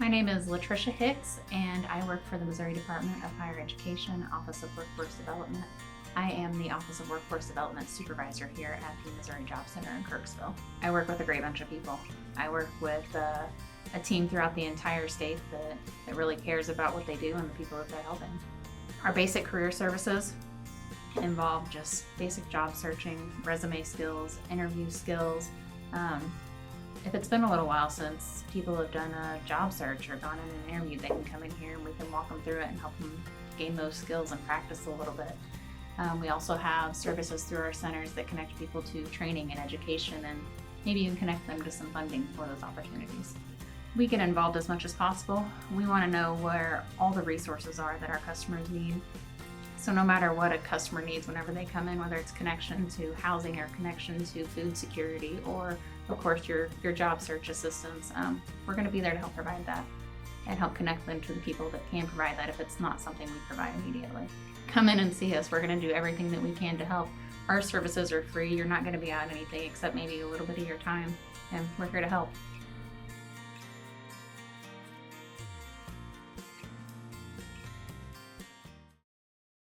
My name is LaTrisha Hicks, and I work for the Missouri Department of Higher Education, Office of Workforce Development. I am the Office of Workforce Development Supervisor here at the Missouri Job Center in Kirksville. I work with a great bunch of people. I work with a team throughout the entire state that really cares about what they do and the people that they're helping. Our basic career services involve just basic job searching, resume skills, interview skills. If it's been a little while since people have done a job search or gone in an interview, they can come in here and we can walk them through it and help them gain those skills and practice a little bit. We also have services through our centers that connect people to training and education, and maybe even connect them to some funding for those opportunities. We get involved as much as possible. We want to know where all the resources are that our customers need. So no matter what a customer needs whenever they come in, whether it's connection to housing or connection to food security, or of course your job search assistance, we're going to be there to help provide that and help connect them to the people that can provide that if it's not something we provide immediately. Come in and see us. We're going to do everything that we can to help. Our services are free. You're not going to be out anything except maybe a little bit of your time, and we're here to help.